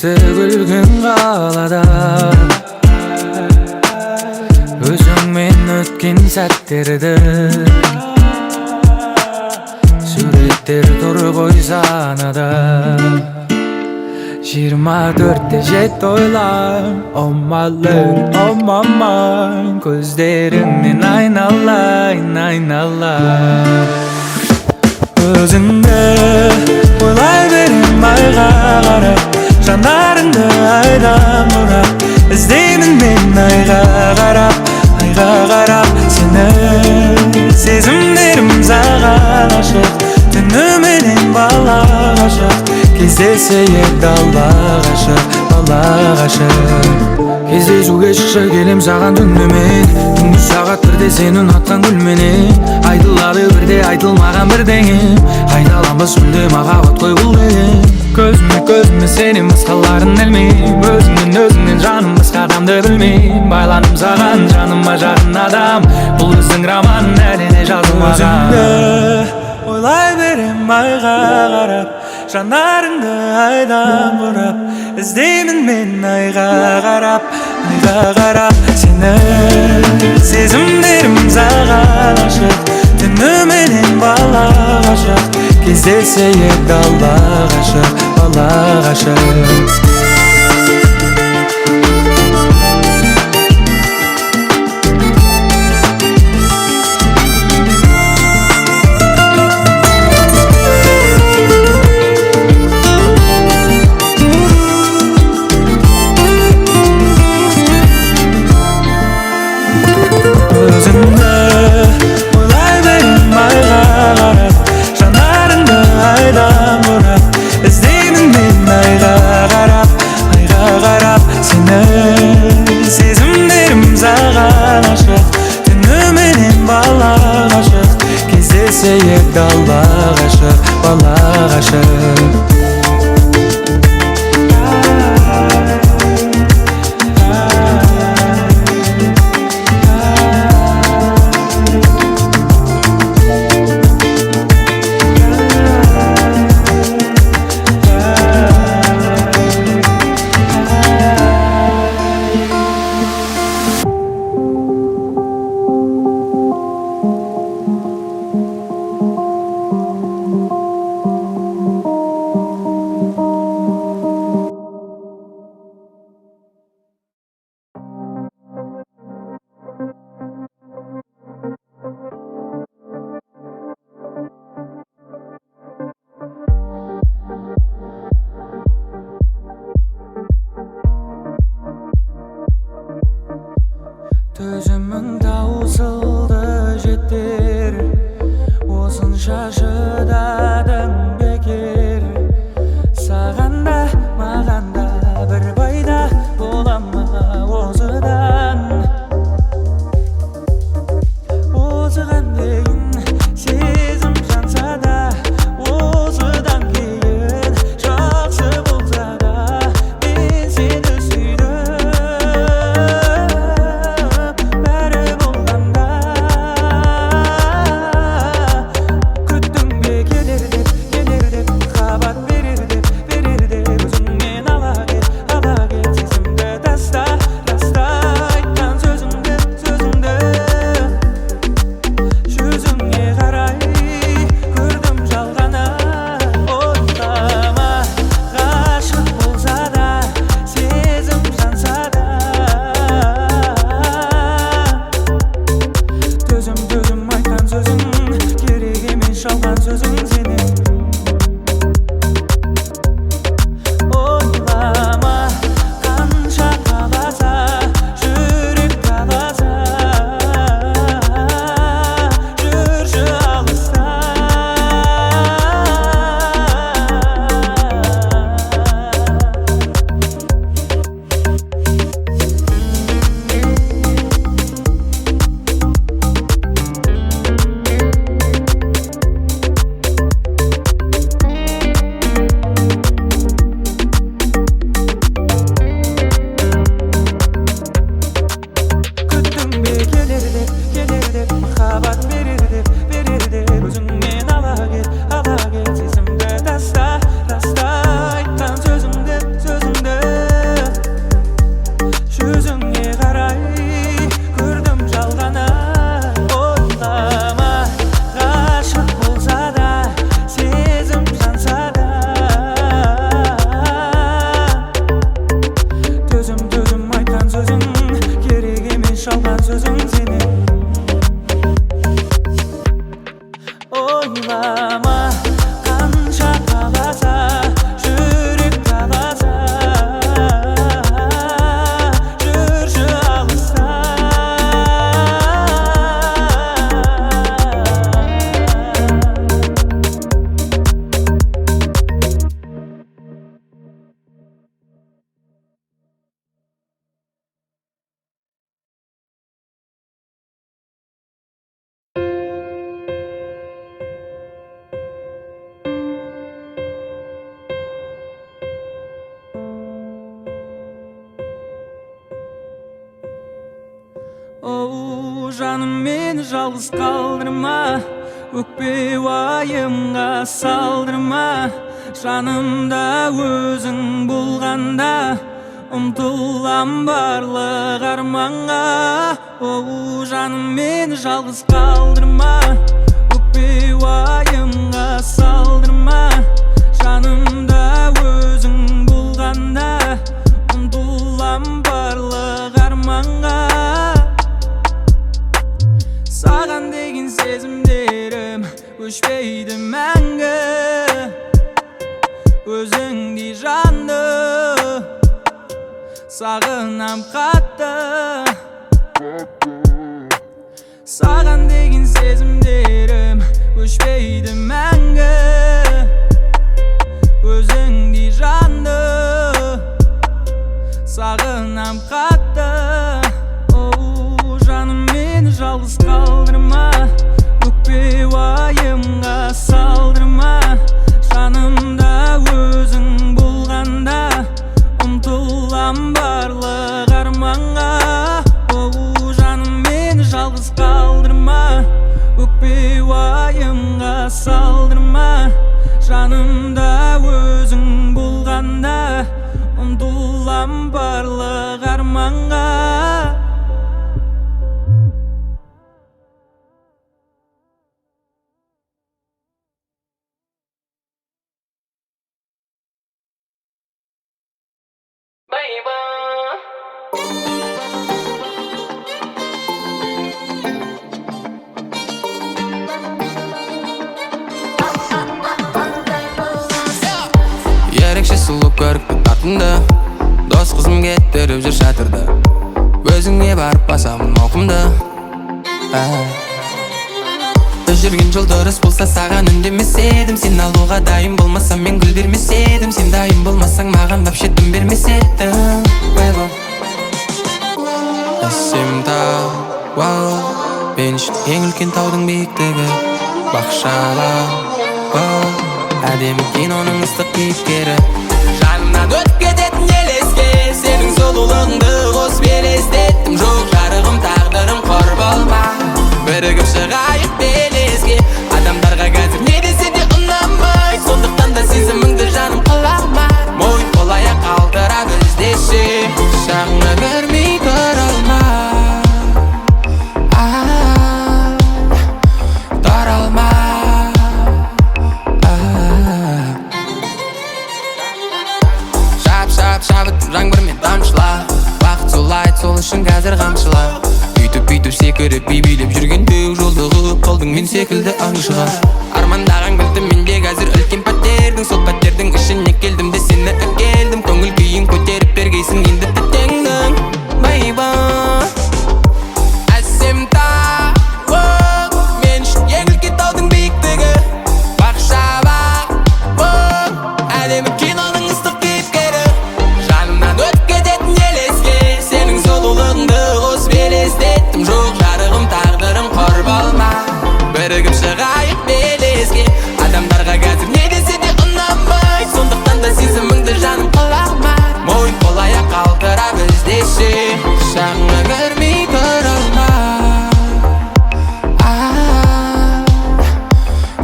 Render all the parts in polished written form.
Iste gülgün qalada Özüңмен ötken sәtтерді Surеттер тұрып ойсанада 24'te jet oylar Oh my love, oh my mind Gözlerinden aynalayın, aynalayın Özünde oylay verim ayga qarap Жанарыңды aydan bұрап İzdеймін мен ayga qarap Seni сезімдерім саған ашық Түніменен бала ғашық Кездесейік дала ғашық, бала ғашық Кездесуге шықшы келем саған түнімен Түнгі сағат бірде сен ұнатқан гүлменен Айтылады бірде айтылмаған бірдеңе Қайталамыз мүлде махаббат қой бұл деген Көзіме сені мысқаларын ілмейм Өзіңнен жаным басқа адамды білмейм Байланым саған жаныма жақын адам Бұл біздің роман әліне жазылмаған Өзіңді ойлай берем айға қарап Жанарыңды айдан бұрап İzdеймін мен айға қарап Сені сезімдерім саған ашық Түніменен бала ғашық Кездесейік дала ғашық, бала ғашық Кездесейік дала ғашық, бала ғашық Төзімің таусылды жетер Осынша шыдадың бекер Саған да маған да бір пайда бола ма осыдан Осыған дейін сезім жанса да Осыдан кейін жақсы болса да Мен сені сүйдім Күттім бе келер Ooo жаным meni жалғыз қалдырма, өкпе уайымға салдырма. Жанымда өзің болғанда ұмтылам барлық арманға. Оу жаным мені жалғыз қалдырма, өкпе уайымға салдырма. Жанымда өзің болғанда ұмтылам барлық арманға. Саған деген сезімдерім өшпейді мәңгі, өзіңдей жанды сағынам қатты. Саған деген сезімдерім өшпейді мәңгі, өзіңдей жанды сағынам қатты. Оу жаным мені жалғыз қалдырма, өкпе уайымға салдырма. Жанымда өзің болғанда ұмтылам барлық арманға. Оу жаным мені жалғыз қалдырма, өкпе уайымға салдырма. Жанымда өзің болғанда ұмтылам барлық арманға. Ерекше сұлу көрікті тартынды, дос қызым кеттеріп жүр шатырды. Өзіңе барып басамын мауқымды. Біз жүрген жол дұрыс болса саған үндемес едім. Сен алуға дайын болмасам мен гүл бермес едім. Сен дайын болмасаң маған вообще дым бермес едім. Әсем тау, вау, мен үшін ең үлкен таудың биіктігі. Бақшалау, вау, әдемі киноның ыстық кейіпкері. Жанымнан өтіп кететін елеске сенің сұлулығыңды қосып елестеттім. Жоқ жарығым тағдырым қор болма, бірігіп шығайық белеске. Адамдарға қазір не десе де ұнамай, сондықтан да сезіміңді жаным қылама. Мойын қол-аяқ қалтыра біздеші, жағыңа көрмей тұра алма. Тұра алма. Шабыт жаңбырмен тамшыла, бақыт солай, сол үшін қазір қамшыла. Үйтіп секіріп билеп жүргенде жолды қылып қалдың мен секілді аңшыға. Армандаған білдім менде қазір үлкен пәтердің, сол пәтердің ішіне келдім де сені әкелдім. Көңіл күйін көтеріп бергейсің енді тәтеңнің. Байба әсем тау, мен үшін ең үлкен таудың биіктігі. Бақшаба әдемі киноның ыстық кейіпкері. Жанымнан өтіп кететін елеске сенің сұлулығыңды қосып елестеттім. Жоқ жарығым тағдырым қор болма, бірігіп шығайық белеске. Адамдарға қазір не десе де ұнамай, сондықтан да сезіміңді жаным қылама. Мойын қол-аяқ қалтыра біздеші, жағыңа көрмей тұра алма.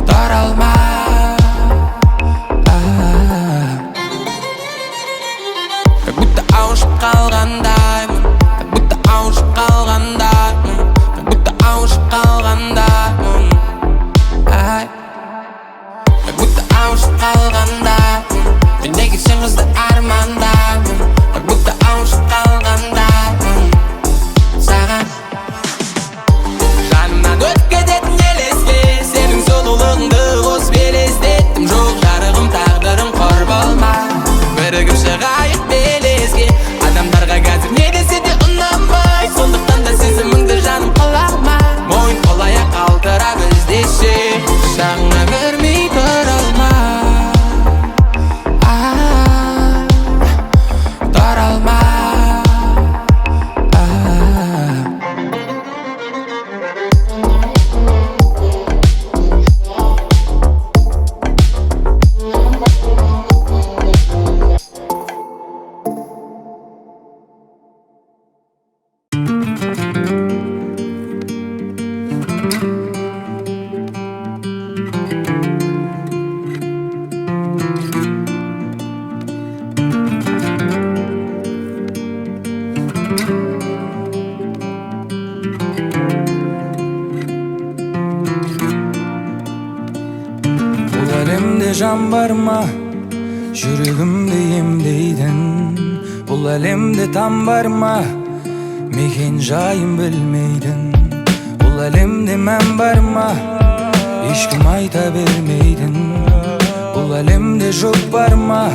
Тұра алма. Как будто ауышып қалғандаймын, как будто ауышып қалғандаймын, как будто ауышып қалғандаймын. Как будто ауышып қалғандаймын, мен неге сен қызды армандаймын. Как будто ауышып қалғандаймын саған. Жанымнан өтіп кететін елеске сенің сұлулығыңды қосып елестеттім. Жоқ жарығым тағдырым қор болма, бірігіп шығайық белеске. Адамдарға қазір не десе де ұнамай, сондықтан да сезіміңді жаным қылама. Мойын қол-аяқ қалтыра біздеші, жағыңа көрмей тұра алма. жан бар ма? Жүрегімді емдейтін бұл әлемде там бар ма? Мекен жайын білмейтін бұл әлемде мән бар ма? Ешкім айта бермейтін бұл әлемде жоқ бар ма?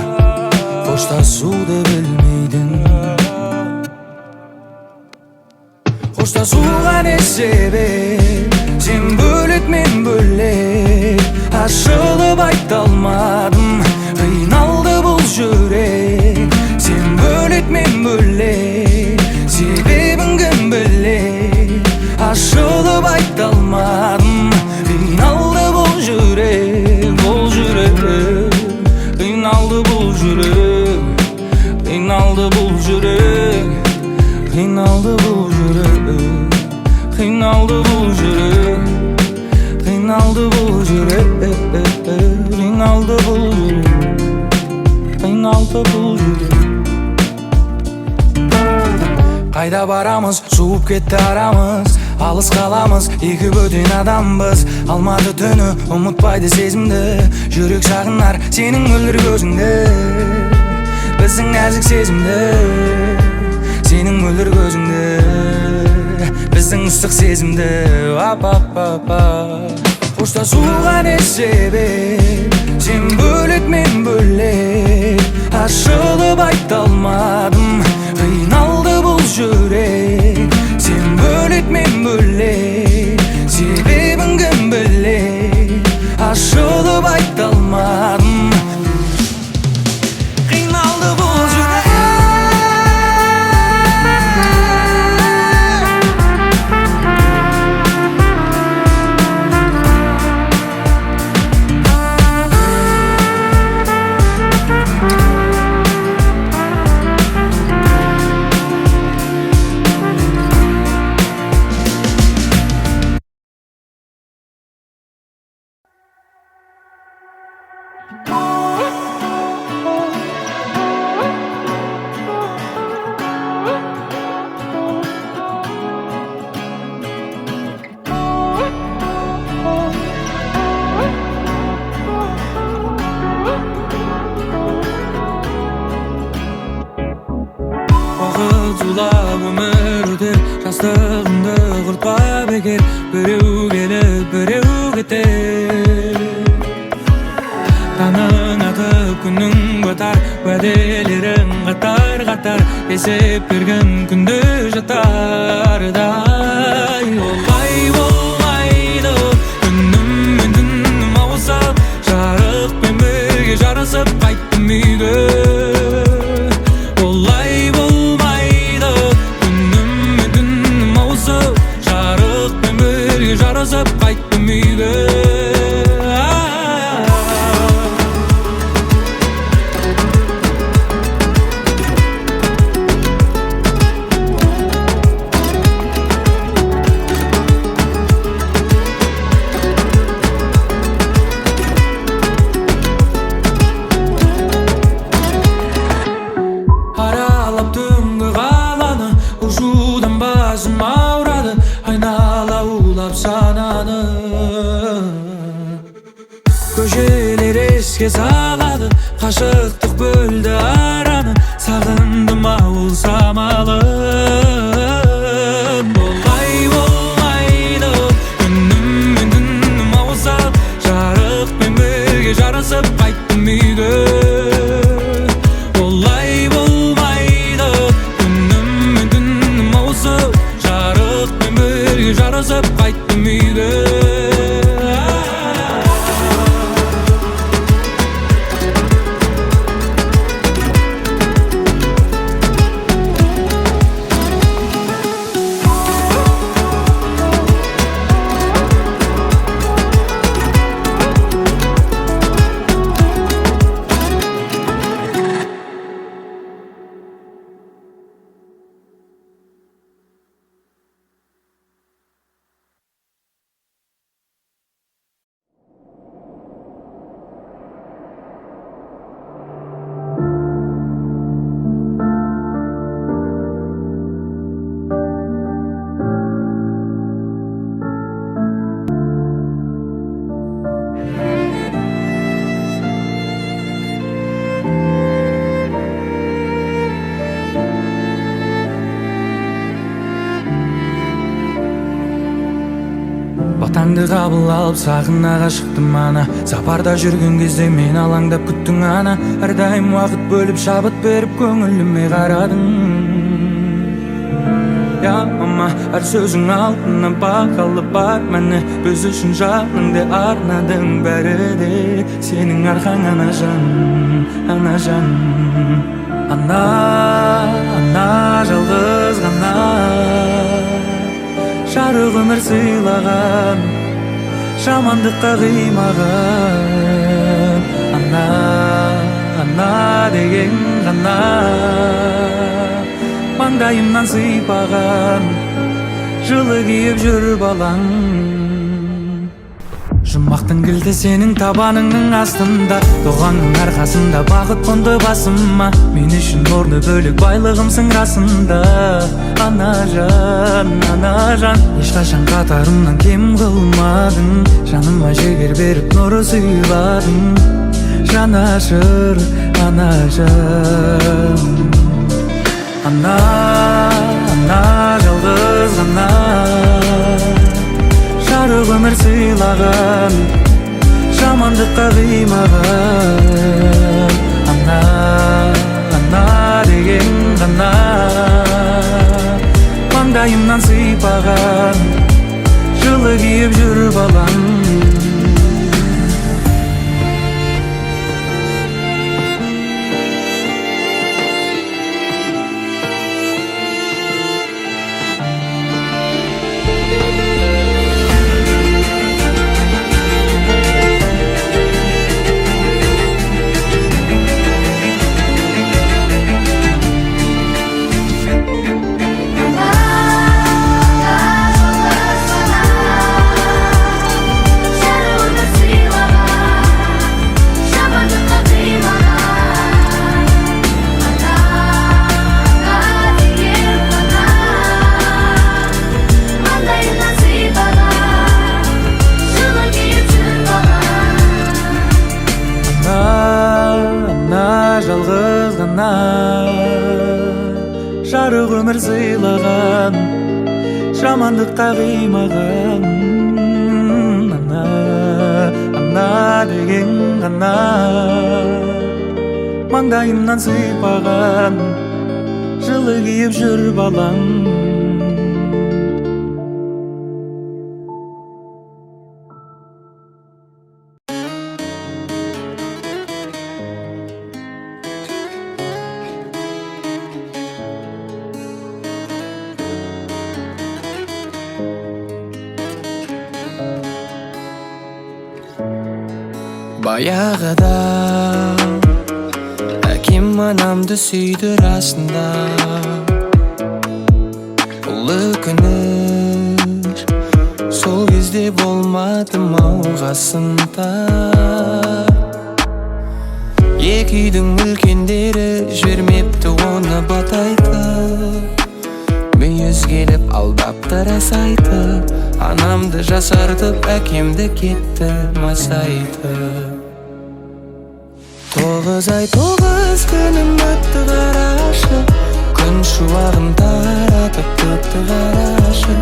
Қоштасуды білмейтін. Қоштасуға не себеп? Сен бөлек, мен бөлек. Ашылып айта алмадым, қиналды бұл жүрек. Сен бөлек, мен бөлек. Себебін кім білек? Ашылып айта алмадым, қиналды бұл жүрек. Бұл жүрек, қиналды бұл жүрек. Қиналды бұл жүрек. Қиналды бұл жүрек. Қиналды бұл жүрек. Қиналды бұл жүрек. Қиналды бұл жүрек. Қиналды бұл жүрек. Қайда барамыз, суып кетті арамыз. Алыс қаламыз, екі бөтен адамбыз. Алматы түні ұмытпайды сезімді. Жүрек сағынар сенің мөлдір көзіңді. Біздің нәзік сезімді, сенің мөлдір көзіңді. Біздің ыстық сезімді. Қоштасуға не себеп? Сен бөлек, мен бөлек. Ашылып айта алмадым, қиналды бұл жүрек. Сен бөлек, мен бөлек. Себебін кім білек? Ашылып айта алмадым, қиналды бұл жүрек. Зулап өмір өтер, жастығымды құртпа бекер. Біреу келіп, біреу кетер. Таңың атып, күнің батар, уәделерің қатар-қатар. Есеп берген күнді жатардай. Олай болмайды, күнім мен түнім ауысып. Жарықпен бірге жарысып қайттым үйге. Олай болмайды, күнім мен түнім ауысып. Жарықпен бірге жарысып қайттым үйге. Аралап түнгі қаланы, ұшудан басым ауырады. Айнала улап сананы, көшелер еске салады. Қашықтық бөлді араны, сағындым ауыл самалын. Олай болмайды, күнім мен түнім ауысып. Жарықпен бірге жарысып қайттым үйге. Олай болмайды, күнім мен түнім ауысып. Жарықпен бірге жарысып қайттым үйге. Çağрыңды кабыл алып сагынага чыктым ана. Сапарда жүргөн кезде мен алаңдап күттүң ана. Ар дайым убакыт бөлүп шабыт берип көңүлүмө карадың. Ya ama her sözün altına bakalı bak məni Öz üçün canыңды arnadım bəridi Senin arxan anacan, anacan Ana, ana жалғыз ғана Жарық өмір сыйлаған Жамандыққа қимаған Ана, ана деген ғана Маңдайымнан сыйпаған Жылы киіп жүр балаң Жұмақтың кілті сенің табаныңның астында Тоғанның арқасында бақыт қонды басыма Мен үшін орны бөлек байлығымсың расында Анажан, анажан Ешқашан қатарымнан кем қылмадың Жаныма жігер беріп нұры сыйладың Жанашыр, анажан Ана, ана, жалғыз ғана Жарық өмір сыйлаған Жамандыққа қимаған Ана, ана деген ғана Маңдайымнан сыйпаған Жылы киіп жүр балаң жалғыз ғана жарық өмір сыйлаған жамандыққа қимаған ана, ана деген ғана маңдайымнан сыйпаған жылы киіп жүр балаң Баяғыда әкем анамды сүйді расында Бұл өкініш сол кезде болмадым-ау қасында Екі үйдің үлкендері жібермепті оны батайтып Мүйіз келіп алдапты рас айтып Анамды жасартып әкемді кетті масайтып 9 ай 9 күнім өтті қарашы Күн шуағын таратып өтті қарашы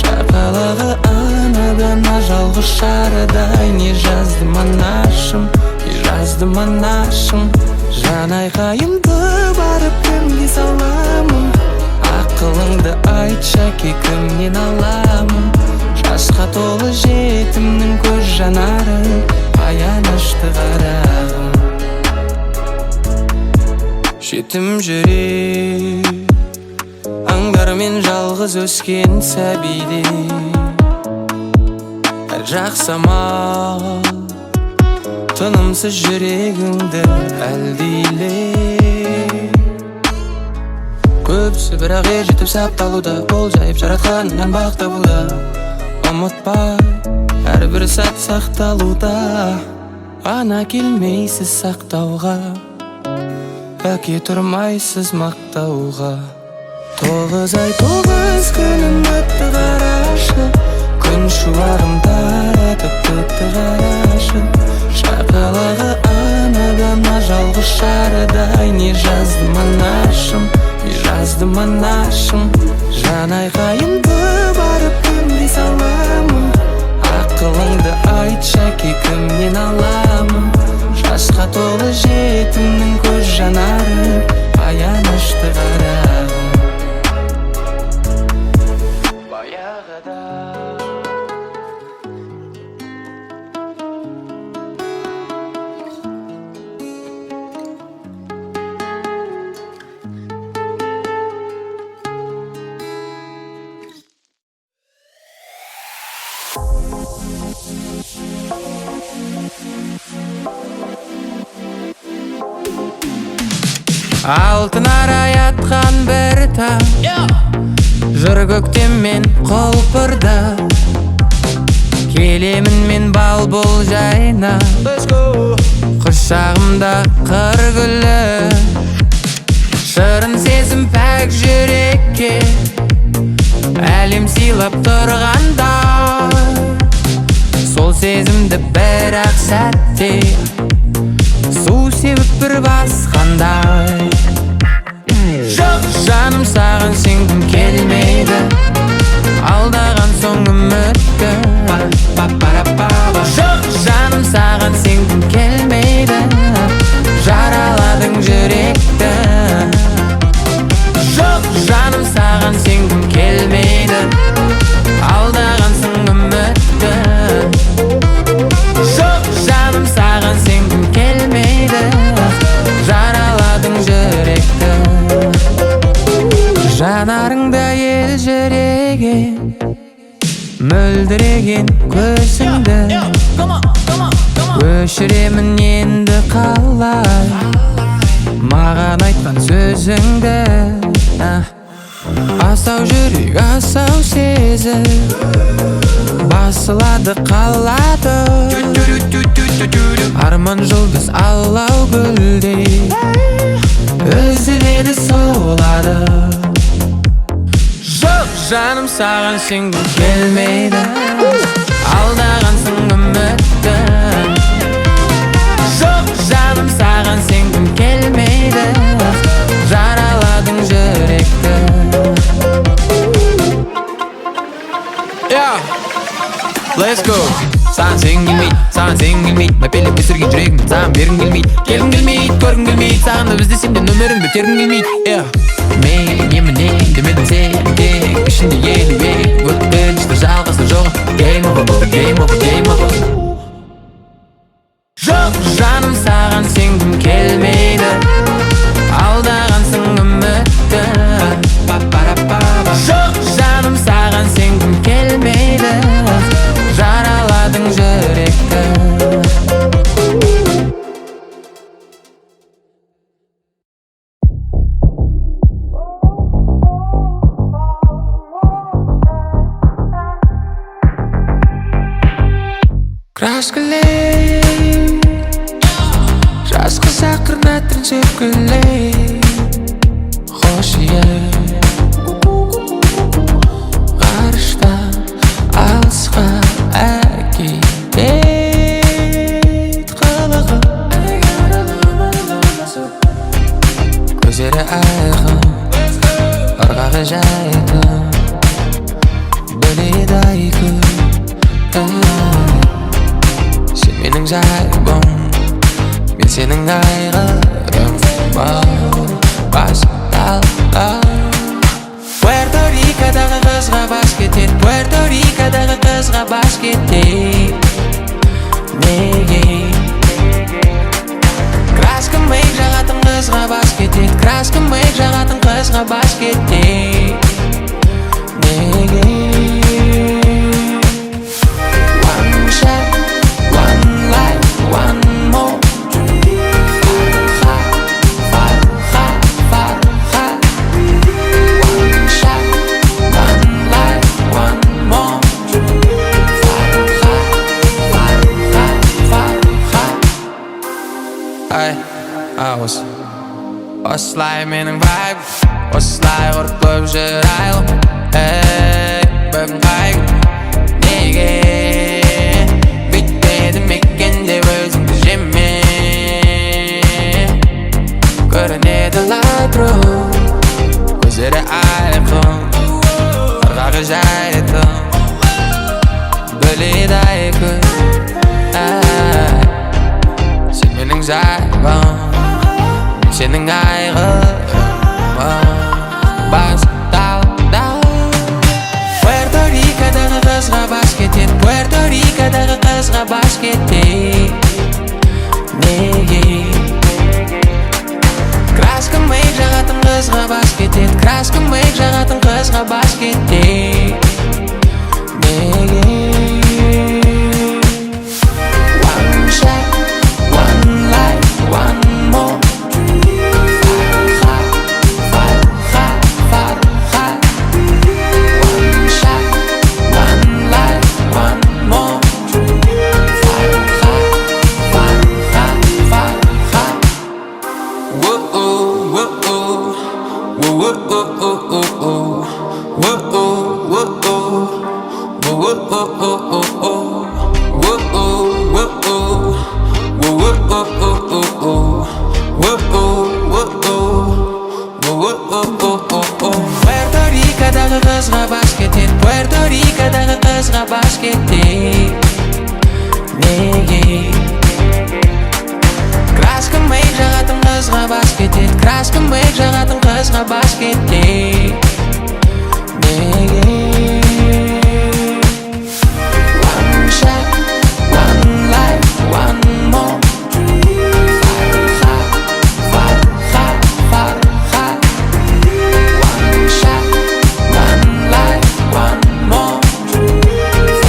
Шақалағы анадан жалғыз шарыдай Не жаздым анашым, не жаздым анашым Жан айқайымды барып кімге саламын Ақылыңды айтшы кімнен аламын Жасқа толы жетімнің көз жанары Аянышты қарағым Жетім жүрек аңдармен жалғыз өскен сәбиде Әр жақсама тынымсыз жүрегіңді әлдейле Көпсі бірақ жетіп сапталуда Бол жайып жаратқанынан бақ табуда Ұмытпа әрбір сәт сақталуда Ана келмейсіз сақтауға Әке тұрмайсыз мақтауға 9 ай 9 күнім өтті қарашы Күн шуағын таратып өтті қарашы Шақалағы анадан жалғыз шарыдай Не жаздым анашым, не жаздым анашым Жан айқайымды барып кімге саламын айтшы кімнен аламын жасқа толы жетімнің көз жанары аянышты қарағым баяғыда алтын арай атқан бір таң жыр көктем мен құлпырды келемін мен балбұл жайна құшағымда қыр гүлі шырын сезім пәк жүрекке әлем сыйлап тұрғанда сол сезімді бір-ақ сәтте су сепіп бір басқандай жоқ жаным саған сенгім келмейді алдаған соң үмітті жоқ жаным саған сенгім келмейді жараладың жүректі жоқ жаным саған сенгім келмейді алдаған соң үмітті жоқ жаным саған сенгім келмейді жараладың жүректі жанарыңда елжіреген мөлдіреген көзіңді өшіремін енді қалай маған айтқан сөзіңді асау жүрек асау сезім басылады қалады арман жұлдыз алау гүлдей үзіледі солады жоқ жаным саған сенгім келмейді алдағансың үмітті жоқ жаным саған сенгім келмейді жараладың жүректі Let's go саған сенгім келмейді саған сенгім келмейді мәпелеп өсірген жүрегімді саған бергім келмейді келгім келмейді көргім келмейді сағынып іздесем де нөміріңді тергім келмейді мейлі немене демедің сен тек ішінде елуек өткінші жалғасы жоқ game over game over game over жоқ жаным саған сенгім келмейді алдағансың үмітті жоқ жаным саған сенгім келмейді жараладың жүректі краскілей жас қыз ақырын әтірін серпкілей хош ие ғарыштан алысқа әкетет қылығы көздері айқын ырғағы жайқын біледі айқын сен менің жайбым мен сенің айғырым басталды Puerto Rico'дағы қызға бас кетеді Puerto Rico'дағы қызға бас кетеді неге краска мейк жағатын қызға бас кетеді краска мейк жағатын қызға бас кетеді неге One shot, one life, one more One shot, one life, one more осылай менің вайб осылай құрып көп жүр айлым бүгін қайгым неге бүйтпедім екен деп өзіңді жеме көрінеді лайтру көздері айқын ырғағы жайқын біледі айқын Краскым мыйк жагатын кызга баш кетти. Неге? One shot, one life, one more. Farha. One shot, one life, one more. Farha. Whoa, Puerto Rico'dagi qizga bash ketdi. Puerto Rico'dagi qizga bash ketdi. Nega? Краскым мыйк жагатын кызга баш кетет. Краскым мыйк жагатын кызга баш кетти. Неге? One shot, one life, one more. Farha. One shot, one life, one more.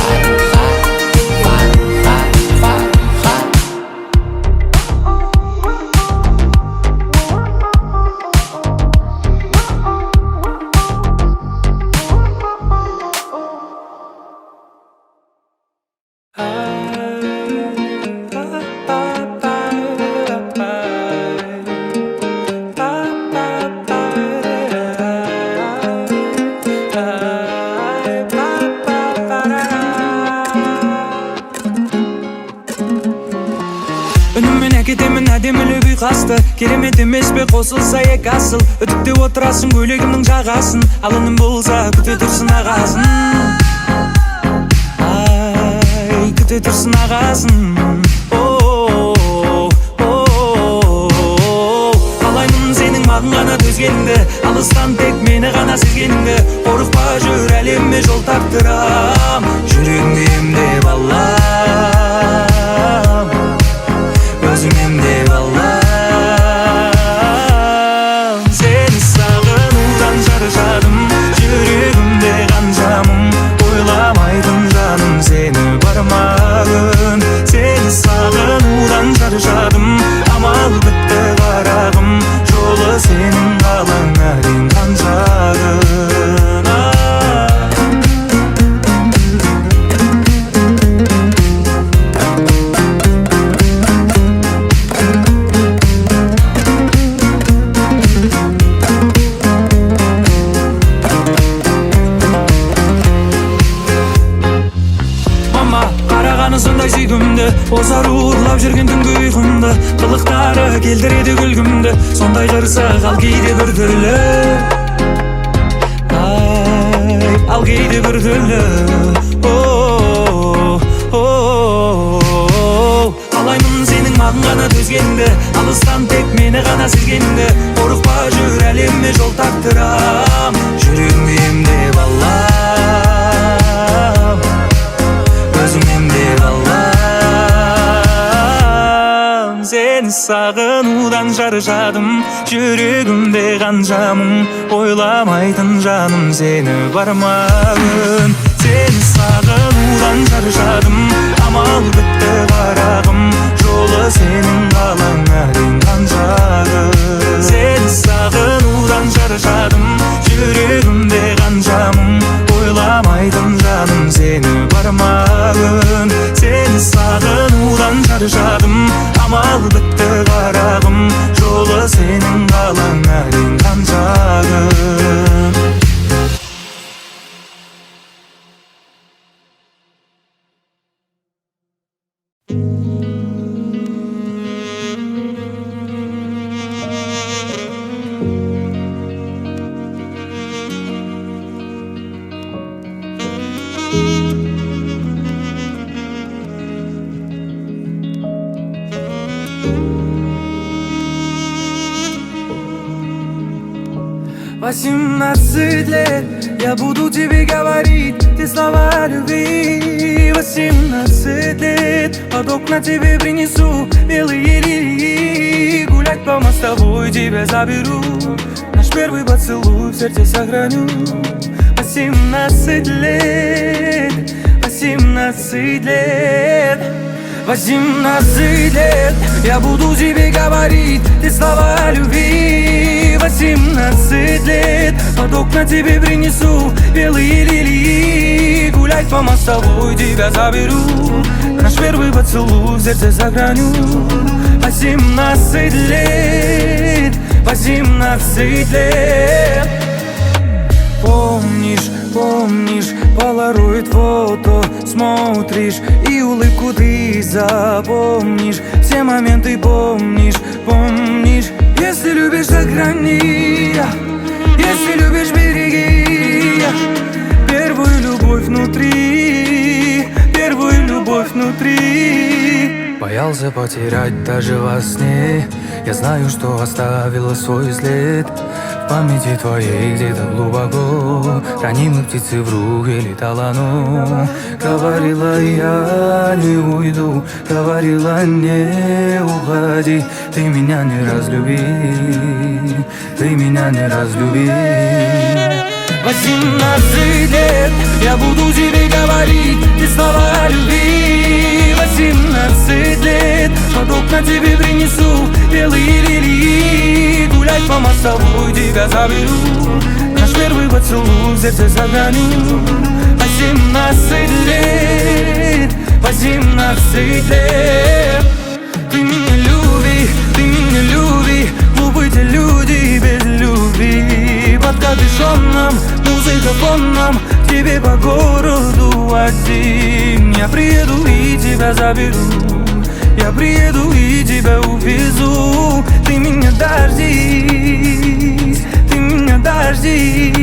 Farha. Үніммен әкетемін әдемілік ұйқасты. Керемет емес пе қосылса екі асыл. Үтікте отырасың көйлегімнің жағасын. Алыным болса күте тұрсын ағасын. Ай, күте тұрсын ағасын. Қалаймын сенің маған ғана төзгеніңді. Алыстан тек мені ғана сезгеніңді. Қорықпа жүр әлемме жол тартырам. Жүрегіңде емдеп алам. Өзім емдеп алам. Сені сағынудан шаршадым. Жүрегімде қаншамын. Ойламайтын жаным сені бармағын. Сені сағынудан шаршадым. Амал бітті қарағым. Жолы сенің қалаңа дейін қаншағын. Сондай сүйкімді, озару ұрлап жүрген түнгі ұйқымды. Қылықтары келтіреді күлкімді. Сондай қырсық ал кейде бір түрлі. Ай, ал кейде бір түрлі. Қалаймын сенің маған ғана төзгеніңді. Алыстан тек мені ғана сезгеніңді. Қорықпа жүр әлемме жол тартырам. Жүрегіңде емдеп алам. Өзім емдеп алам. Сені сағынудан шаршадым. Жүрегімде қаншамын. Ойламайтын жаным сені бармағын. Сені сағынудан шаршадым. Амал бітті қарағым. Жолы сенің қалаңа дейін қаншағын. Сені сағынудан шаршадым. Жүрегімде қаншамын. Ойламайтын жаным сені бармағын. Сені сағынудан шаршадым. Амал бітті қарағым. Жолы сенің қалаңа дейін қаншағын. «18 лет, я буду тебе говорить те слова любви. 18 лет, под окна тебе принесу белые лилии. Гулять по мостовой тебя заберу. Наш первый поцелуй в сердце сохраню. 18 лет, 18 лет, 18 лет. Я буду тебе говорить те слова любви. 18 лет, под окна тебе принесу белые лилии. Гулять по мостовой тебя заберу. Наш первый поцелуй в сердце сохраню. 18 лет, 18 лет. Помнишь, помнишь, полароид фото смотришь, и улыбку ты запомнишь. Все моменты помнишь, помнишь. Если любишь, сохрани. Если любишь, береги. Первую любовь внутри, первую любовь внутри. Боялся потерять даже во сне. Я знаю, что оставила свой след в памяти твоей где-то глубоко. Ранимой птицы в руке летала оно. Говорила, я не уйду, говорила, не уходи. Ты меня не разлюби, ты меня не разлюби. 18 лет, я буду тебе говорить те слова любви. 18 лет, под окна тебе принесу белые лилии. Гулять по мостовой тебя заберу. Наш первый поцелуй в сердце сохраню. 18 лет, 18 лет. Ты меня люби, ты меня люби. Глупы те люди без любви. Под капюшоном, музыка фоном, к тебе по городу один. Я приеду и тебя заберу. Я приеду и тебя увезу. Ты меня дождись, ты меня дождись.